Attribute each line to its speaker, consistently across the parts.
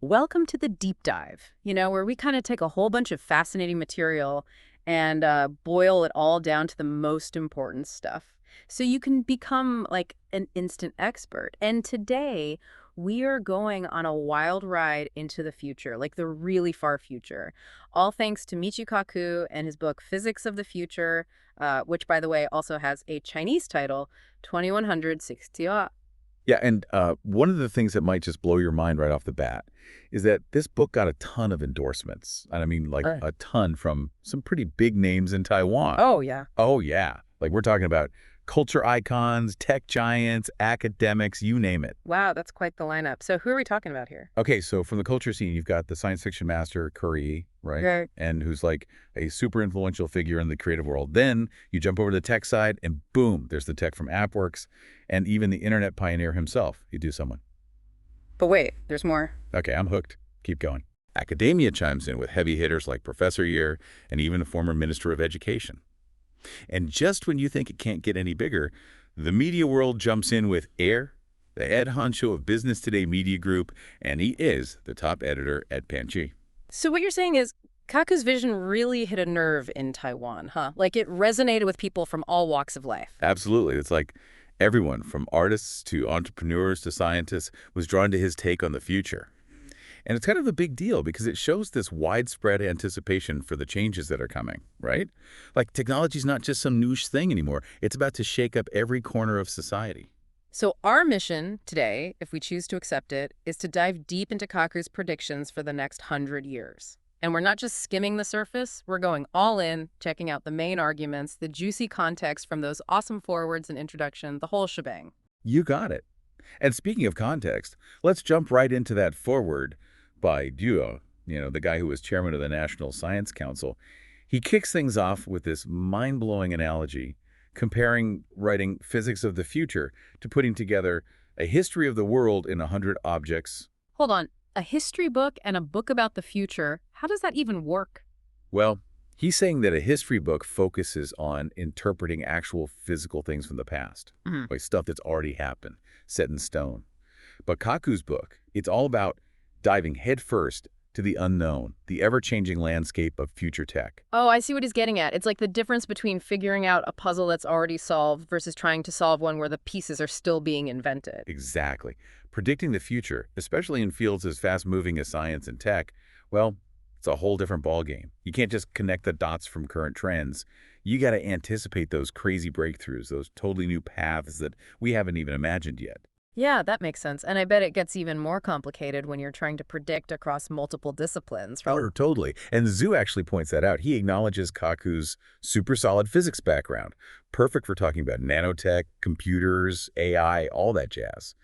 Speaker 1: Welcome to the deep dive, where we kind of take a whole bunch of fascinating material and boil it all down to the most important stuff. So you can become like an instant expert. And today we are going on a wild ride into the future, like the really far future. All thanks to Michio Kaku and his book Physics of the Future, which, by the way, also has a Chinese title, 2160.
Speaker 2: Yeah, and one of the things that might just blow your mind right off the bat is that this book got a ton of endorsements. And I mean, like a ton from some pretty big names in Taiwan.
Speaker 1: Oh, yeah.
Speaker 2: Oh, yeah. Like we're talking about culture icons, tech giants, academics, you name it.
Speaker 1: Wow, that's quite the lineup. So who are we talking about here?
Speaker 2: Okay, so from the culture scene, you've got the science fiction master Curry, right?
Speaker 1: Right.
Speaker 2: And who's like a super influential figure in the creative world. Then you jump over to the tech side, and boom, there's the tech from AppWorks, and even the internet pioneer himself. You do someone.
Speaker 1: But wait, there's more.
Speaker 2: Okay, I'm hooked. Keep going. Academia chimes in with heavy hitters like Professor Year and even the former Minister of Education. And just when you think it can't get any bigger, the media world jumps in with Air, the head honcho of Business Today Media Group, and he is the top editor at Panchi.
Speaker 1: So what you're saying is Kaku's vision really hit a nerve in Taiwan, huh? Like it resonated with people from all walks of life.
Speaker 2: Absolutely. It's like everyone from artists to entrepreneurs to scientists was drawn to his take on the future. And it's kind of a big deal because it shows this widespread anticipation for the changes that are coming, right? Like technology's not just some niche thing anymore. It's about to shake up every corner of society.
Speaker 1: So our mission today, if we choose to accept it, is to dive deep into Kaku's predictions for the next 100 years. And we're not just skimming the surface, we're going all in, checking out the main arguments, the juicy context from those awesome forewords and introduction, the whole shebang.
Speaker 2: You got it. And speaking of context, let's jump right into that foreword by Duo, the guy who was chairman of the National Science Council. He kicks things off with this mind-blowing analogy, comparing writing Physics of the Future to putting together a history of the world in 100 objects.
Speaker 1: Hold on, a history book and a book about the future, how does that even work?
Speaker 2: Well, he's saying that a history book focuses on interpreting actual physical things from the past, like stuff that's already happened, set in stone. But Kaku's book, it's all about diving headfirst to the unknown, the ever-changing landscape of future tech.
Speaker 1: Oh, I see what he's getting at. It's like the difference between figuring out a puzzle that's already solved versus trying to solve one where the pieces are still being invented.
Speaker 2: Exactly. Predicting the future, especially in fields as fast-moving as science and tech, well, it's a whole different ballgame. You can't just connect the dots from current trends. You got to anticipate those crazy breakthroughs, those totally new paths that we haven't even imagined yet.
Speaker 1: Yeah, that makes sense. And I bet it gets even more complicated when you're trying to predict across multiple disciplines, right?
Speaker 2: Oh, totally. And Zhu actually points that out. He acknowledges Kaku's super solid physics background. Perfect for talking about nanotech, computers, AI, all that jazz.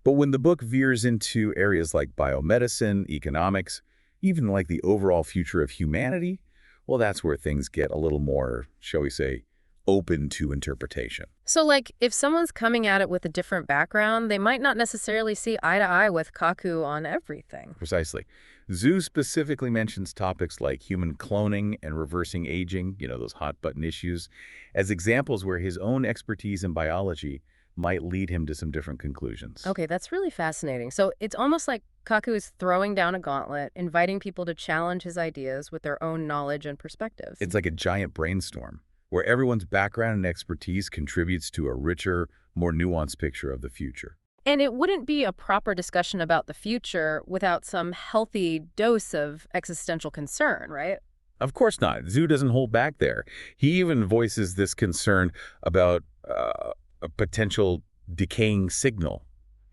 Speaker 2: But when the book veers into areas like biomedicine, economics, even like the overall future of humanity, well, that's where things get a little more, shall we say, open to interpretation.
Speaker 1: So, like, if someone's coming at it with a different background, they might not necessarily see eye to eye with Kaku on everything.
Speaker 2: Precisely. Zhu specifically mentions topics like human cloning and reversing aging, those hot-button issues, as examples where his own expertise in biology might lead him to some different conclusions.
Speaker 1: Okay, that's really fascinating. So it's almost like Kaku is throwing down a gauntlet, inviting people to challenge his ideas with their own knowledge and perspectives.
Speaker 2: It's like a giant brainstorm, where everyone's background and expertise contributes to a richer, more nuanced picture of the future.
Speaker 1: And it wouldn't be a proper discussion about the future without some healthy dose of existential concern, right?
Speaker 2: Of course not. Zhu doesn't hold back there. He even voices this concern about a potential decaying signal.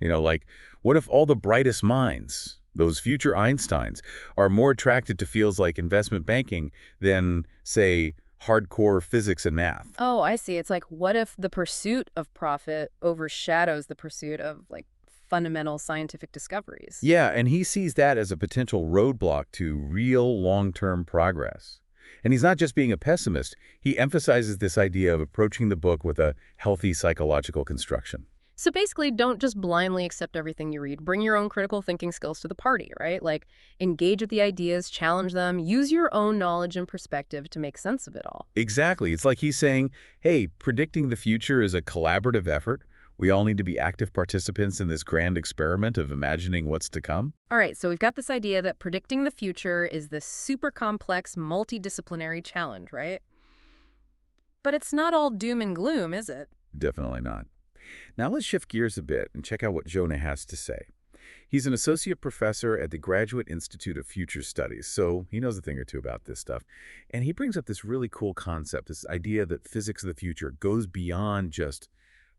Speaker 2: Like, what if all the brightest minds, those future Einsteins, are more attracted to fields like investment banking than, say, hardcore physics and math?
Speaker 1: Oh, I see. It's like, what if the pursuit of profit overshadows the pursuit of, like, fundamental scientific discoveries?
Speaker 2: Yeah, and he sees that as a potential roadblock to real long-term progress. And he's not just being a pessimist. He emphasizes this idea of approaching the book with a healthy psychological construction.
Speaker 1: So basically, don't just blindly accept everything you read. Bring your own critical thinking skills to the party, right? Like, engage with the ideas, challenge them, use your own knowledge and perspective to make sense of it all.
Speaker 2: Exactly. It's like he's saying, hey, predicting the future is a collaborative effort We all need to be active participants in this grand experiment of imagining what's to come.
Speaker 1: All right, so we've got this idea that predicting the future is this super complex, multidisciplinary challenge, right? But it's not all doom and gloom, is it?
Speaker 2: Definitely not. Now let's shift gears a bit and check out what Jonah has to say. He's an associate professor at the Graduate Institute of Future Studies, so he knows a thing or two about this stuff. And he brings up this really cool concept, this idea that physics of the future goes beyond just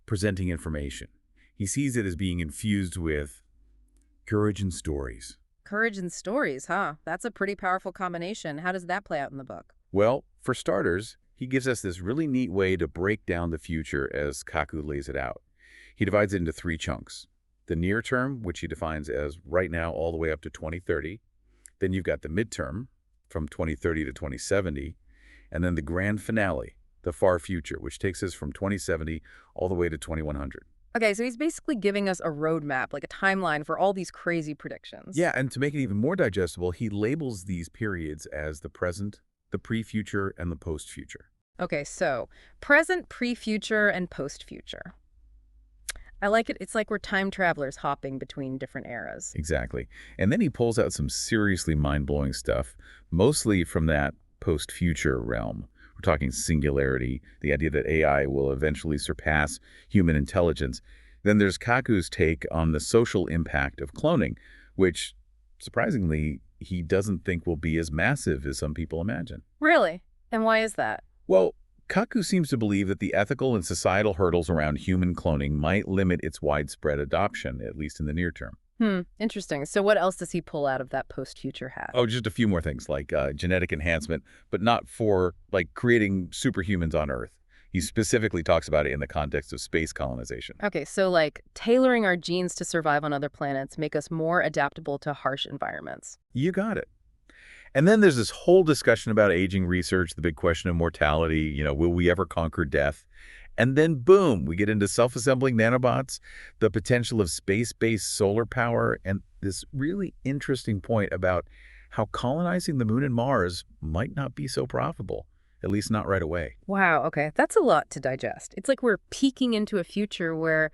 Speaker 2: presenting information. He sees it as being infused with courage and stories.
Speaker 1: Courage and stories, huh? That's a pretty powerful combination. How does that play out in the book?
Speaker 2: Well, for starters, he gives us this really neat way to break down the future as Kaku lays it out. He divides it into three chunks. The near term, which he defines as right now all the way up to 2030. Then you've got the midterm, from 2030 to 2070. And then the grand finale, the far future, which takes us from 2070 all the way to 2100.
Speaker 1: Okay, so he's basically giving us a roadmap, like a timeline for all these crazy predictions.
Speaker 2: Yeah, and to make it even more digestible, he labels these periods as the present, the pre-future, and the post-future.
Speaker 1: Okay, so present, pre-future, and post-future. I like it. It's like we're time travelers hopping between different eras.
Speaker 2: Exactly. And then he pulls out some seriously mind-blowing stuff, mostly from that post-future realm. We're talking singularity, the idea that AI will eventually surpass human intelligence. Then there's Kaku's take on the social impact of cloning, which, surprisingly, he doesn't think will be as massive as some people imagine.
Speaker 1: Really? And why is that?
Speaker 2: Well, Kaku seems to believe that the ethical and societal hurdles around human cloning might limit its widespread adoption, at least in the near term.
Speaker 1: Interesting. So what else does he pull out of that post-future hat?
Speaker 2: Oh, just a few more things, like genetic enhancement, but not for, like, creating superhumans on Earth. He specifically talks about it in the context of space colonization.
Speaker 1: Okay, so like tailoring our genes to survive on other planets, make us more adaptable to harsh environments.
Speaker 2: You got it. And then there's this whole discussion about aging research, the big question of mortality, will we ever conquer death? And then, boom, we get into self-assembling nanobots, the potential of space-based solar power, and this really interesting point about how colonizing the moon and Mars might not be so profitable, at least not right away.
Speaker 1: Wow, okay, that's a lot to digest. It's like we're peeking into a future where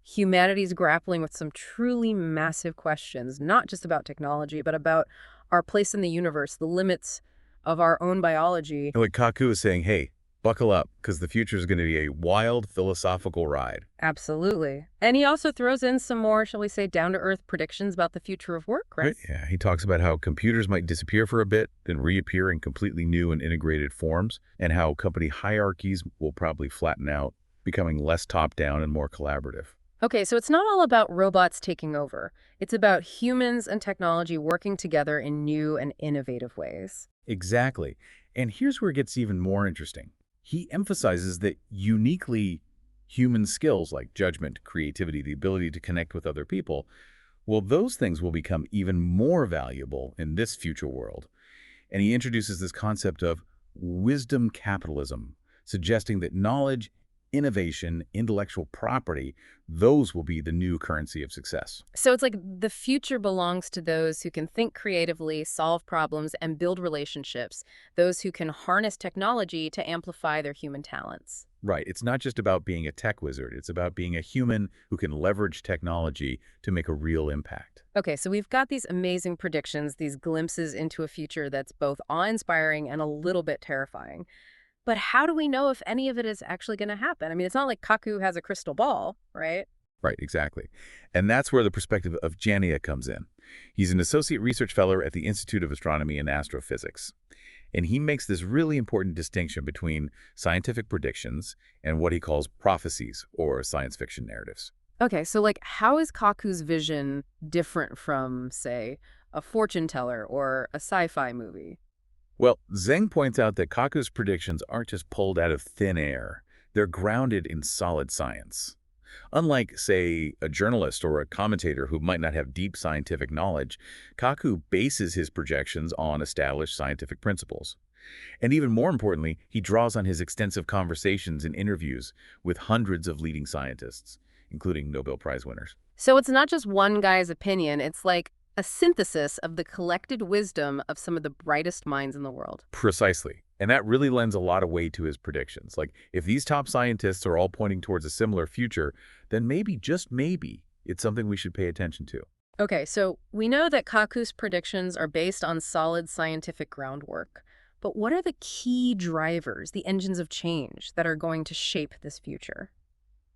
Speaker 1: humanity's grappling with some truly massive questions, not just about technology, but about our place in the universe, the limits of our own biology.
Speaker 2: And like Kaku is saying, hey, buckle up, because the future is going to be a wild philosophical ride.
Speaker 1: Absolutely. And he also throws in some more, shall we say, down-to-earth predictions about the future of work, right?
Speaker 2: Yeah, he talks about how computers might disappear for a bit, then reappear in completely new and integrated forms, and how company hierarchies will probably flatten out, becoming less top-down and more collaborative.
Speaker 1: Okay, so it's not all about robots taking over. It's about humans and technology working together in new and innovative ways.
Speaker 2: Exactly. And here's where it gets even more interesting. He emphasizes that uniquely human skills like judgment, creativity, the ability to connect with other people, well, those things will become even more valuable in this future world. And he introduces this concept of wisdom capitalism, suggesting that knowledge, innovation, intellectual property, those will be the new currency of success.
Speaker 1: So it's like the future belongs to those who can think creatively, solve problems, and build relationships, those who can harness technology to amplify their human talents.
Speaker 2: Right. It's not just about being a tech wizard. It's about being a human who can leverage technology to make a real impact.
Speaker 1: Okay, so we've got these amazing predictions, these glimpses into a future that's both awe-inspiring and a little bit terrifying. But how do we know if any of it is actually going to happen? I mean, it's not like Kaku has a crystal ball, right?
Speaker 2: Right, exactly. And that's where the perspective of Jania comes in. He's an associate research fellow at the Institute of Astronomy and Astrophysics. And he makes this really important distinction between scientific predictions and what he calls prophecies, or science fiction narratives.
Speaker 1: Okay, so like how is Kaku's vision different from, say, a fortune teller or a sci-fi movie?
Speaker 2: Well, Zheng points out that Kaku's predictions aren't just pulled out of thin air. They're grounded in solid science. Unlike, say, a journalist or a commentator who might not have deep scientific knowledge, Kaku bases his projections on established scientific principles. And even more importantly, he draws on his extensive conversations and interviews with hundreds of leading scientists, including Nobel Prize winners.
Speaker 1: So it's not just one guy's opinion, it's like a synthesis of the collected wisdom of some of the brightest minds in the world.
Speaker 2: Precisely. And that really lends a lot of weight to his predictions. Like, if these top scientists are all pointing towards a similar future, then maybe, just maybe, it's something we should pay attention to.
Speaker 1: Okay, so we know that Kaku's predictions are based on solid scientific groundwork. But what are the key drivers, the engines of change, that are going to shape this future?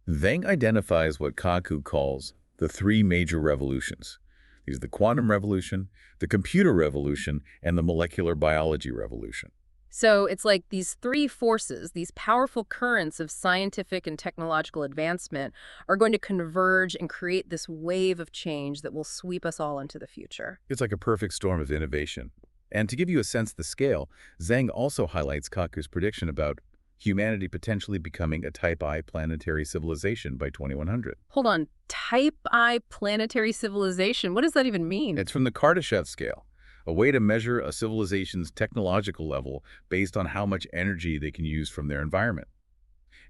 Speaker 2: Wang identifies what Kaku calls the three major revolutions. These are the quantum revolution, the computer revolution, and the molecular biology revolution.
Speaker 1: So it's like these three forces, these powerful currents of scientific and technological advancement, are going to converge and create this wave of change that will sweep us all into the future.
Speaker 2: It's like a perfect storm of innovation. And to give you a sense of the scale, Zhang also highlights Kaku's prediction about humanity potentially becoming a Type I planetary civilization by 2100.
Speaker 1: Hold on, Type I planetary civilization, what does that even mean?
Speaker 2: It's from the Kardashev scale, a way to measure a civilization's technological level based on how much energy they can use from their environment.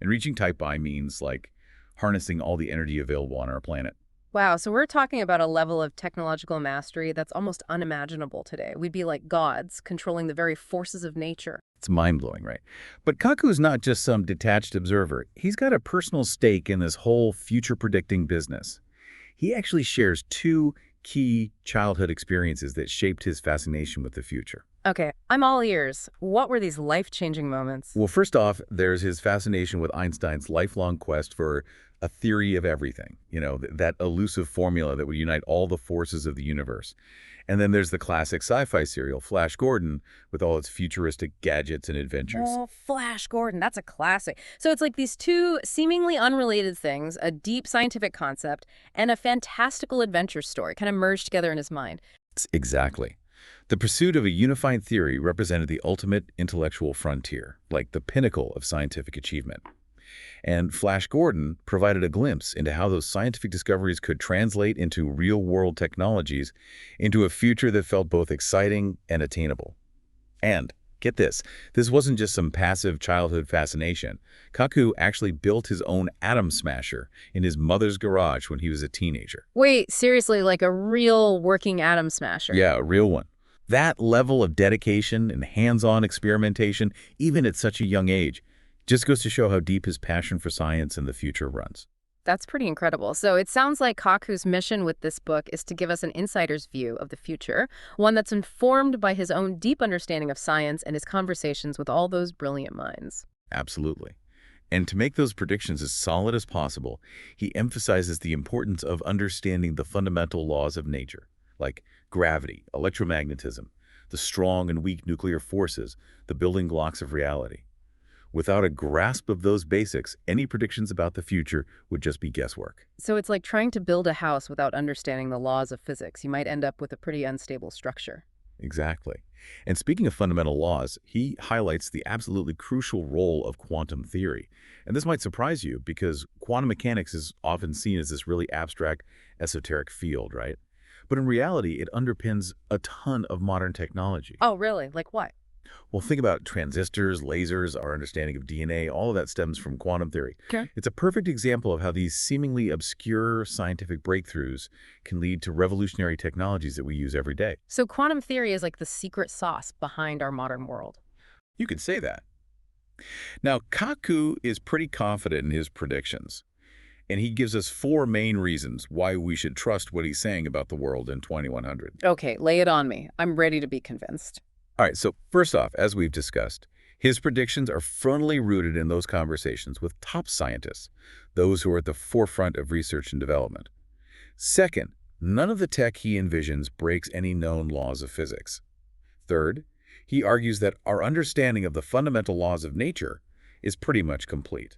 Speaker 2: And reaching Type I means, like, harnessing all the energy available on our planet.
Speaker 1: Wow, so we're talking about a level of technological mastery that's almost unimaginable today. We'd be like gods, controlling the very forces of nature.
Speaker 2: It's mind-blowing, right? But Kaku's not just some detached observer. He's got a personal stake in this whole future-predicting business. He actually shares two key childhood experiences that shaped his fascination with the future.
Speaker 1: Okay, I'm all ears. What were these life-changing moments?
Speaker 2: Well, first off, there's his fascination with Einstein's lifelong quest for a theory of everything, that elusive formula that would unite all the forces of the universe. And then there's the classic sci-fi serial, Flash Gordon, with all its futuristic gadgets and adventures.
Speaker 1: Oh, Flash Gordon, that's a classic. So it's like these two seemingly unrelated things, a deep scientific concept and a fantastical adventure story kind of merged together in his mind.
Speaker 2: Exactly. The pursuit of a unified theory represented the ultimate intellectual frontier, like the pinnacle of scientific achievement. And Flash Gordon provided a glimpse into how those scientific discoveries could translate into real-world technologies into a future that felt both exciting and attainable. And, get this wasn't just some passive childhood fascination. Kaku actually built his own atom smasher in his mother's garage when he was a teenager.
Speaker 1: Wait, seriously, like a real working atom smasher?
Speaker 2: Yeah, a real one. That level of dedication and hands-on experimentation, even at such a young age, just goes to show how deep his passion for science and the future runs.
Speaker 1: That's pretty incredible. So it sounds like Kaku's mission with this book is to give us an insider's view of the future, one that's informed by his own deep understanding of science and his conversations with all those brilliant minds.
Speaker 2: Absolutely. And to make those predictions as solid as possible, he emphasizes the importance of understanding the fundamental laws of nature, like gravity, electromagnetism, the strong and weak nuclear forces, the building blocks of reality. Without a grasp of those basics, any predictions about the future would just be guesswork.
Speaker 1: So it's like trying to build a house without understanding the laws of physics. You might end up with a pretty unstable structure.
Speaker 2: Exactly. And speaking of fundamental laws, he highlights the absolutely crucial role of quantum theory. And this might surprise you because quantum mechanics is often seen as this really abstract, esoteric field, right? But in reality, it underpins a ton of modern technology.
Speaker 1: Oh, really? Like what?
Speaker 2: Well, think about transistors, lasers, our understanding of DNA, all of that stems from quantum theory.
Speaker 1: Okay.
Speaker 2: It's a perfect example of how these seemingly obscure scientific breakthroughs can lead to revolutionary technologies that we use every day.
Speaker 1: So quantum theory is like the secret sauce behind our modern world.
Speaker 2: You could say that. Now, Kaku is pretty confident in his predictions, and he gives us four main reasons why we should trust what he's saying about the world in 2100.
Speaker 1: Okay, lay it on me. I'm ready to be convinced.
Speaker 2: All right, so first off, as we've discussed, his predictions are firmly rooted in those conversations with top scientists, those who are at the forefront of research and development. Second, none of the tech he envisions breaks any known laws of physics. Third, he argues that our understanding of the fundamental laws of nature is pretty much complete.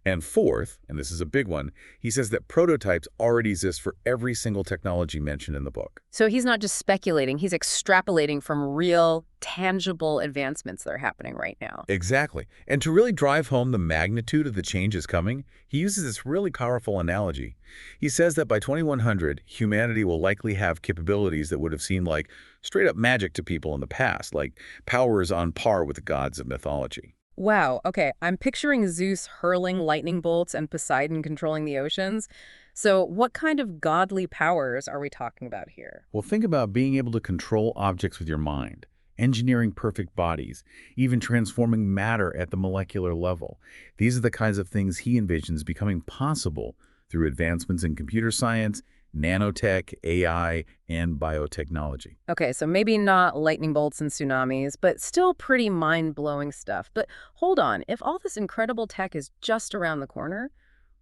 Speaker 2: And fourth, and this is a big one, he says that prototypes already exist for every single technology mentioned in the book.
Speaker 1: So he's not just speculating, he's extrapolating from real, tangible advancements that are happening right now.
Speaker 2: Exactly. And to really drive home the magnitude of the changes coming, he uses this really powerful analogy. He says that by 2100, humanity will likely have capabilities that would have seemed like straight-up magic to people in the past, like powers on par with the gods of mythology.
Speaker 1: Wow, okay, I'm picturing Zeus hurling lightning bolts and Poseidon controlling the oceans. So what kind of godly powers are we talking about here?
Speaker 2: Well, think about being able to control objects with your mind, engineering perfect bodies, even transforming matter at the molecular level. These are the kinds of things he envisions becoming possible through advancements in computer science, nanotech, AI, and biotechnology.
Speaker 1: Okay, so maybe not lightning bolts and tsunamis, but still pretty mind-blowing stuff. But hold on, if all this incredible tech is just around the corner,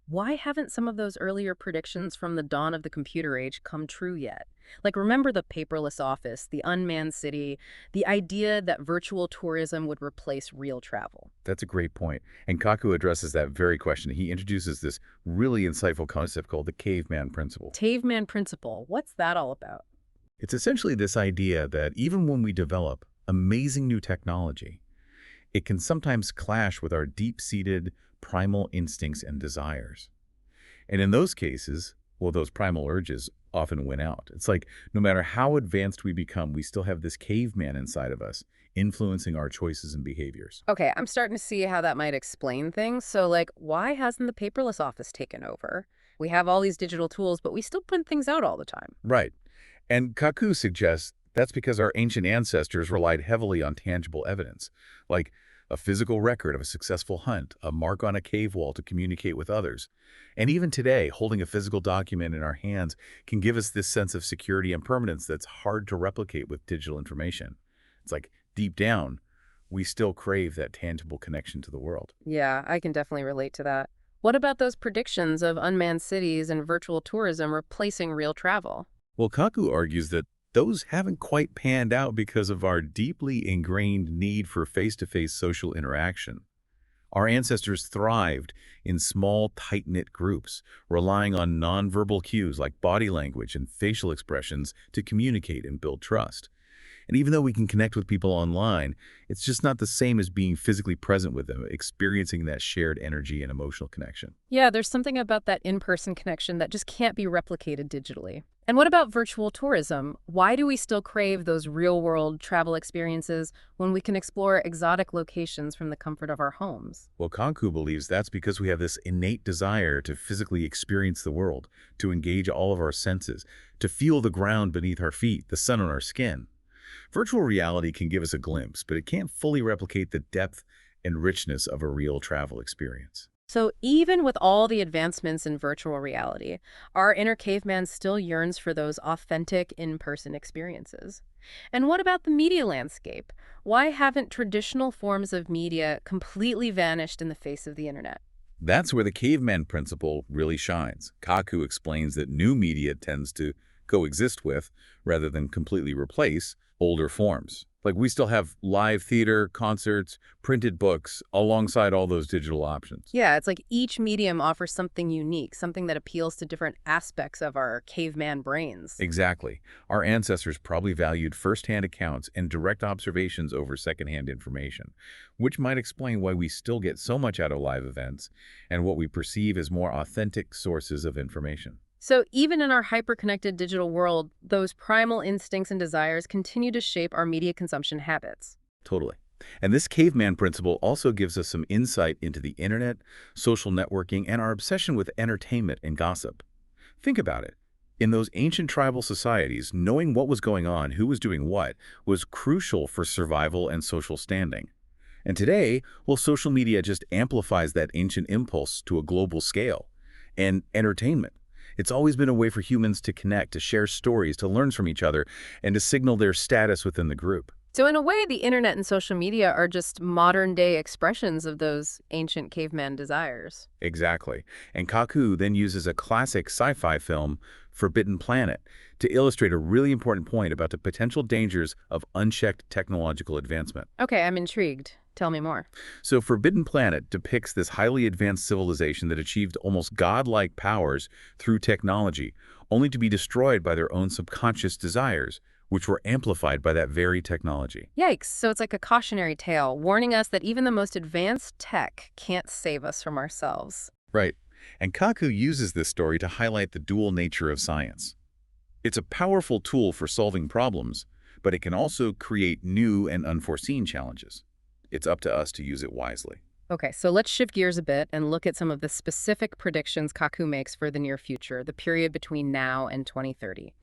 Speaker 1: why haven't some of those earlier predictions from the dawn of the computer age come true yet? Like, remember the paperless office, the unmanned city, the idea that virtual tourism would replace real travel?
Speaker 2: That's a great point. And Kaku addresses that very question. He introduces this really insightful concept called the caveman principle.
Speaker 1: Caveman principle, what's that all about?
Speaker 2: It's essentially this idea that even when we develop amazing new technology, it can sometimes clash with our deep-seated primal instincts and desires. And in those cases, well, those primal urges often win out. It's like no matter how advanced we become, we still have this caveman inside of us, influencing our choices and behaviors.
Speaker 1: Okay, I'm starting to see how that might explain things. So, like, why hasn't the paperless office taken over? We have all these digital tools, but we still print things out all the time.
Speaker 2: Right. And Kaku suggests that's because our ancient ancestors relied heavily on tangible evidence, like a physical record of a successful hunt, a mark on a cave wall to communicate with others. And even today, holding a physical document in our hands can give us this sense of security and permanence that's hard to replicate with digital information. It's like deep down, we still crave that tangible connection to the world.
Speaker 1: Yeah, I can definitely relate to that. What about those predictions of unmanned cities and virtual tourism replacing real travel?
Speaker 2: Well, Kaku argues that those haven't quite panned out because of our deeply ingrained need for face-to-face social interaction. Our ancestors thrived in small, tight-knit groups, relying on nonverbal cues like body language and facial expressions to communicate and build trust. And even though we can connect with people online, it's just not the same as being physically present with them, experiencing that shared energy and emotional connection.
Speaker 1: Yeah, there's something about that in-person connection that just can't be replicated digitally. And what about virtual tourism? Why do we still crave those real-world travel experiences when we can explore exotic locations from the comfort of our homes?
Speaker 2: Well, Kanku believes that's because we have this innate desire to physically experience the world, to engage all of our senses, to feel the ground beneath our feet, the sun on our skin. Virtual reality can give us a glimpse, but it can't fully replicate the depth and richness of a real travel experience.
Speaker 1: So even with all the advancements in virtual reality, our inner caveman still yearns for those authentic in-person experiences. And what about the media landscape? Why haven't traditional forms of media completely vanished in the face of the internet?
Speaker 2: That's where the caveman principle really shines. Kaku explains that new media tends to coexist with, rather than completely replace, older forms. Like we still have live theater, concerts, printed books, alongside all those digital options.
Speaker 1: Yeah, it's like each medium offers something unique, something that appeals to different aspects of our caveman brains.
Speaker 2: Exactly. Our ancestors probably valued first-hand accounts and direct observations over second-hand information, which might explain why we still get so much out of live events and what we perceive as more authentic sources of information.
Speaker 1: So even in our hyper-connected digital world, those primal instincts and desires continue to shape our media consumption habits.
Speaker 2: Totally. And this caveman principle also gives us some insight into the internet, social networking, and our obsession with entertainment and gossip. Think about it. In those ancient tribal societies, knowing what was going on, who was doing what, was crucial for survival and social standing. And today, well, social media just amplifies that ancient impulse to a global scale. And entertainment. It's always been a way for humans to connect, to share stories, to learn from each other, and to signal their status within the group.
Speaker 1: So in a way, the internet and social media are just modern-day expressions of those ancient caveman desires.
Speaker 2: Exactly. And Kaku then uses a classic sci-fi film, Forbidden Planet, to illustrate a really important point about the potential dangers of unchecked technological advancement.
Speaker 1: Okay, I'm intrigued. Tell me more.
Speaker 2: So Forbidden Planet depicts this highly advanced civilization that achieved almost godlike powers through technology, only to be destroyed by their own subconscious desires, which were amplified by that very technology.
Speaker 1: Yikes, so it's like a cautionary tale, warning us that even the most advanced tech can't save us from ourselves.
Speaker 2: Right. And Kaku uses this story to highlight the dual nature of science. It's a powerful tool for solving problems, but it can also create new and unforeseen challenges. It's up to us to use it wisely.
Speaker 1: Okay, so let's shift gears a bit and look at some of the specific predictions Kaku makes for the near future, the period between now and 2030.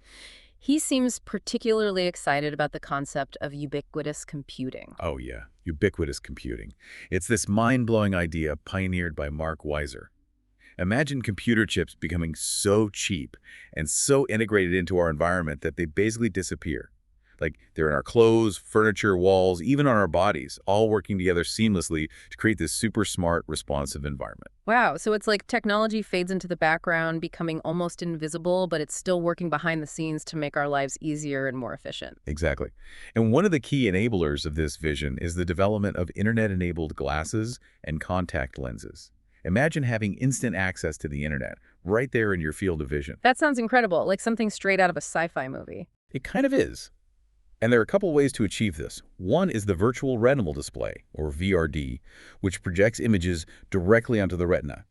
Speaker 1: He seems particularly excited about the concept of ubiquitous computing.
Speaker 2: Oh yeah, ubiquitous computing. It's this mind-blowing idea pioneered by Mark Weiser. Imagine computer chips becoming so cheap and so integrated into our environment that they basically disappear. Like they're in our clothes, furniture, walls, even on our bodies, all working together seamlessly to create this super smart, responsive environment.
Speaker 1: Wow, so it's like technology fades into the background, becoming almost invisible, but it's still working behind the scenes to make our lives easier and more efficient.
Speaker 2: Exactly. And one of the key enablers of this vision is the development of internet-enabled glasses and contact lenses. Imagine having instant access to the internet right there in your field of vision.
Speaker 1: That sounds incredible, like something straight out of a sci-fi movie.
Speaker 2: It kind of is. And there are a couple ways to achieve this. One is the virtual retinal display, or VRD, which projects images directly onto the retina.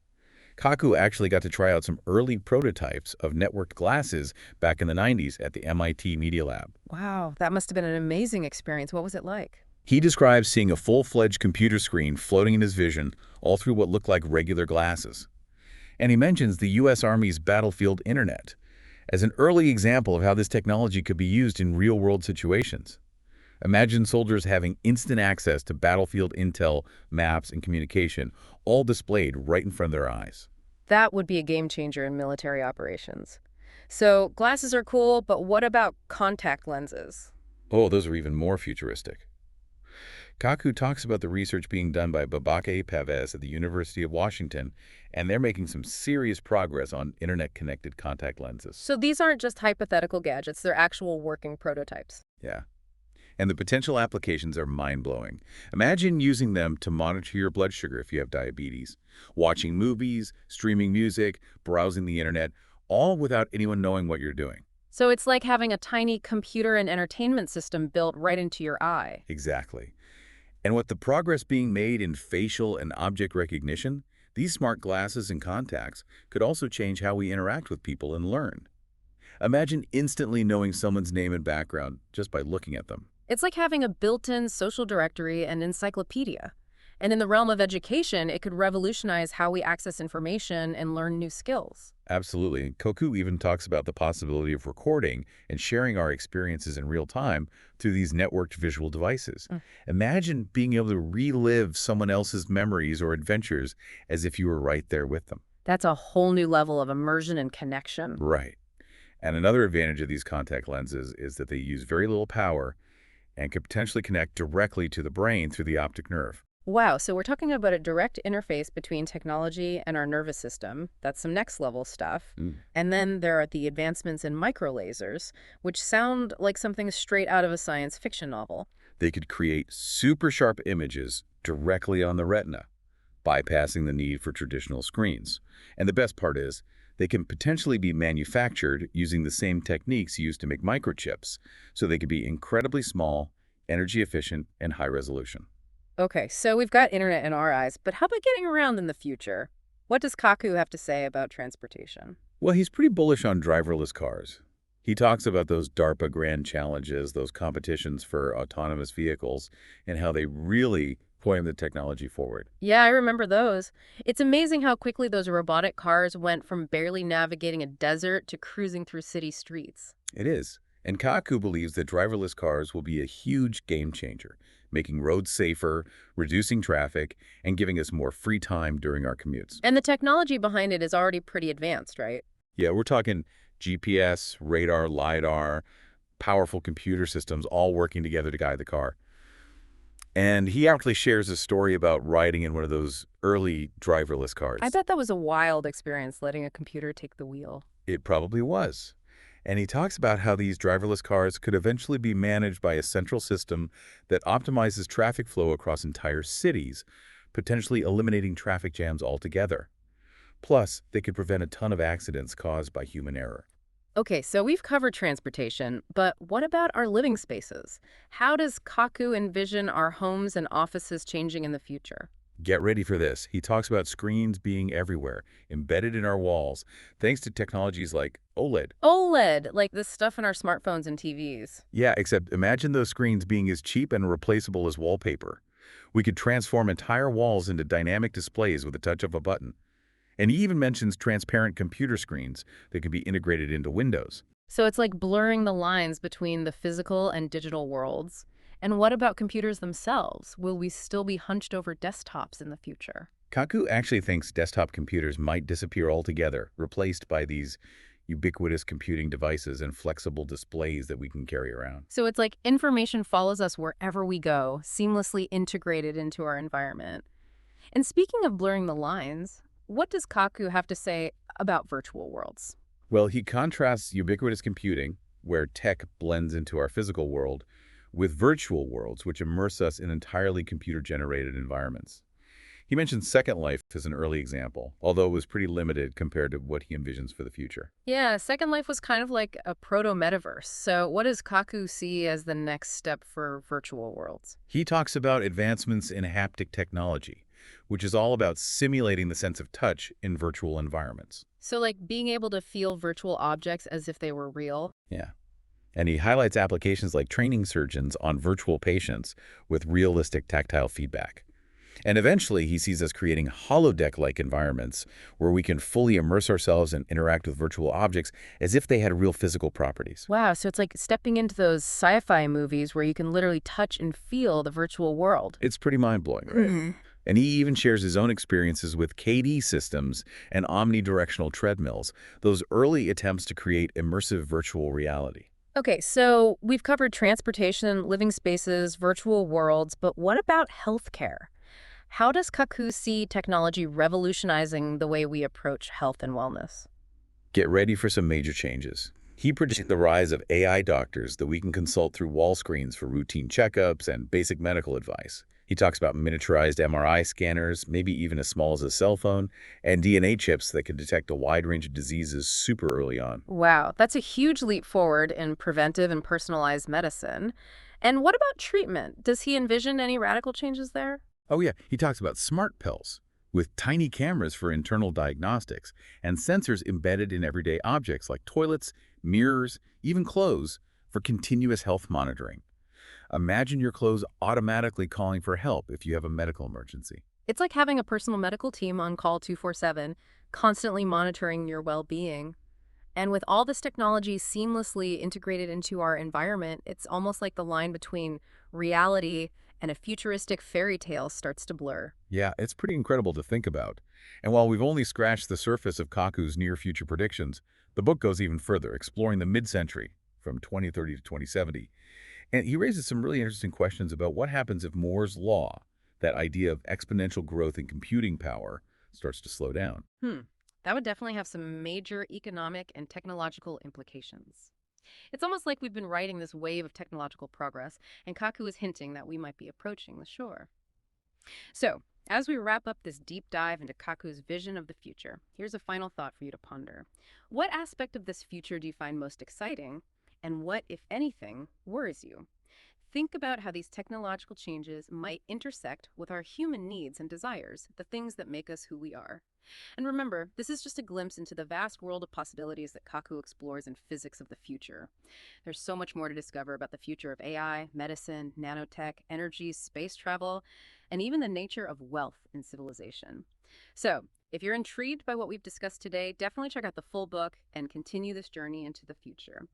Speaker 2: Kaku actually got to try out some early prototypes of networked glasses back in the 90s at the MIT Media Lab.
Speaker 1: Wow, that must have been an amazing experience. What was it like?
Speaker 2: He describes seeing a full-fledged computer screen floating in his vision all through what looked like regular glasses. And he mentions the U.S. Army's battlefield internet as an early example of how this technology could be used in real-world situations. Imagine soldiers having instant access to battlefield intel, maps, and communication, all displayed right in front of their eyes.
Speaker 1: That would be a game changer in military operations. So, glasses are cool, but what about contact lenses?
Speaker 2: Oh, those are even more futuristic. Kaku talks about the research being done by Babake Pavez at the University of Washington, and they're making some serious progress on internet-connected contact lenses.
Speaker 1: So these aren't just hypothetical gadgets, they're actual working prototypes.
Speaker 2: Yeah. And the potential applications are mind-blowing. Imagine using them to monitor your blood sugar if you have diabetes, watching movies, streaming music, browsing the internet, all without anyone knowing what you're doing.
Speaker 1: So it's like having a tiny computer and entertainment system built right into your eye.
Speaker 2: Exactly. And with the progress being made in facial and object recognition, these smart glasses and contacts could also change how we interact with people and learn. Imagine instantly knowing someone's name and background just by looking at them.
Speaker 1: It's like having a built-in social directory and encyclopedia. And in the realm of education, it could revolutionize how we access information and learn new skills.
Speaker 2: Absolutely. And Koku even talks about the possibility of recording and sharing our experiences in real time through these networked visual devices. Imagine being able to relive someone else's memories or adventures as if you were right there with them.
Speaker 1: That's a whole new level of immersion and connection.
Speaker 2: Right. And another advantage of these contact lenses is that they use very little power and could potentially connect directly to the brain through the optic nerve.
Speaker 1: Wow, so we're talking about a direct interface between technology and our nervous system. That's some next level stuff. And then there are the advancements in microlasers, which sound like something straight out of a science fiction novel.
Speaker 2: They could create super sharp images directly on the retina, bypassing the need for traditional screens. And the best part is, they can potentially be manufactured using the same techniques used to make microchips, so they could be incredibly small, energy efficient, and high resolution.
Speaker 1: Okay, so we've got internet in our eyes, but how about getting around in the future? What does Kaku have to say about transportation?
Speaker 2: Well, he's pretty bullish on driverless cars. He talks about those DARPA grand challenges, those competitions for autonomous vehicles, and how they really point the technology forward.
Speaker 1: Yeah, I remember those. It's amazing how quickly those robotic cars went from barely navigating a desert to cruising through city streets.
Speaker 2: It is. And Kaku believes that driverless cars will be a huge game changer, making roads safer, reducing traffic, and giving us more free time during our commutes.
Speaker 1: And the technology behind it is already pretty advanced, right?
Speaker 2: Yeah, we're talking GPS, radar, LiDAR, powerful computer systems all working together to guide the car. And he actually shares a story about riding in one of those early driverless cars.
Speaker 1: I bet that was a wild experience, letting a computer take the wheel.
Speaker 2: It probably was. And he talks about how these driverless cars could eventually be managed by a central system that optimizes traffic flow across entire cities, potentially eliminating traffic jams altogether. Plus, they could prevent a ton of accidents caused by human error.
Speaker 1: Okay, so we've covered transportation, but what about our living spaces? How does Kaku envision our homes and offices changing in the future?
Speaker 2: Get ready for this. He talks about screens being everywhere, embedded in our walls, thanks to technologies like OLED.
Speaker 1: OLED, like the stuff in our smartphones and TVs.
Speaker 2: Yeah, except imagine those screens being as cheap and replaceable as wallpaper. We could transform entire walls into dynamic displays with a touch of a button. And he even mentions transparent computer screens that can be integrated into Windows.
Speaker 1: So it's like blurring the lines between the physical and digital worlds. And what about computers themselves? Will we still be hunched over desktops in the future?
Speaker 2: Kaku actually thinks desktop computers might disappear altogether, replaced by these ubiquitous computing devices and flexible displays that we can carry around.
Speaker 1: So it's like information follows us wherever we go, seamlessly integrated into our environment. And speaking of blurring the lines, what does Kaku have to say about virtual worlds?
Speaker 2: Well, he contrasts ubiquitous computing, where tech blends into our physical world, with virtual worlds, which immerse us in entirely computer-generated environments. He mentions Second Life as an early example, although it was pretty limited compared to what he envisions for the future.
Speaker 1: Yeah, Second Life was kind of like a proto-metaverse. So what does Kaku see as the next step for virtual worlds?
Speaker 2: He talks about advancements in haptic technology, which is all about simulating the sense of touch in virtual environments.
Speaker 1: So like being able to feel virtual objects as if they were real.
Speaker 2: Yeah. And he highlights applications like training surgeons on virtual patients with realistic tactile feedback. And eventually, he sees us creating holodeck-like environments where we can fully immerse ourselves and interact with virtual objects as if they had real physical properties.
Speaker 1: Wow, so it's like stepping into those sci-fi movies where you can literally touch and feel the virtual world.
Speaker 2: It's pretty mind-blowing, right? And he even shares his own experiences with KD systems and omnidirectional treadmills, those early attempts to create immersive virtual reality.
Speaker 1: Okay, so we've covered transportation, living spaces, virtual worlds, but what about healthcare? How does Kaku see technology revolutionizing the way we approach health and wellness?
Speaker 2: Get ready for some major changes. He predicts the rise of AI doctors that we can consult through wall screens for routine checkups and basic medical advice. He talks about miniaturized MRI scanners, maybe even as small as a cell phone, and DNA chips that can detect a wide range of diseases super early on.
Speaker 1: Wow, that's a huge leap forward in preventive and personalized medicine. And what about treatment? Does he envision any radical changes there?
Speaker 2: Oh yeah, he talks about smart pills with tiny cameras for internal diagnostics and sensors embedded in everyday objects like toilets, mirrors, even clothes for continuous health monitoring. Imagine your clothes automatically calling for help if you have a medical emergency.
Speaker 1: It's like having a personal medical team on call 24/7, constantly monitoring your well-being. And with all this technology seamlessly integrated into our environment, it's almost like the line between reality and a futuristic fairy tale starts to blur.
Speaker 2: Yeah, it's pretty incredible to think about. And while we've only scratched the surface of Kaku's near-future predictions, the book goes even further, exploring the mid-century from 2030 to 2070. And he raises some really interesting questions about what happens if Moore's law, that idea of exponential growth in computing power, starts to slow down.
Speaker 1: Hmm. That would definitely have some major economic and technological implications. It's almost like we've been riding this wave of technological progress, and Kaku is hinting that we might be approaching the shore. So, as we wrap up this deep dive into Kaku's vision of the future, here's a final thought for you to ponder. What aspect of this future do you find most exciting, and what, if anything, worries you? Think about how these technological changes might intersect with our human needs and desires, the things that make us who we are. And remember, this is just a glimpse into the vast world of possibilities that Kaku explores in Physics of the Future. There's so much more to discover about the future of AI, medicine, nanotech, energy, space travel, and even the nature of wealth in civilization. So, if you're intrigued by what we've discussed today, definitely check out the full book and continue this journey into the future.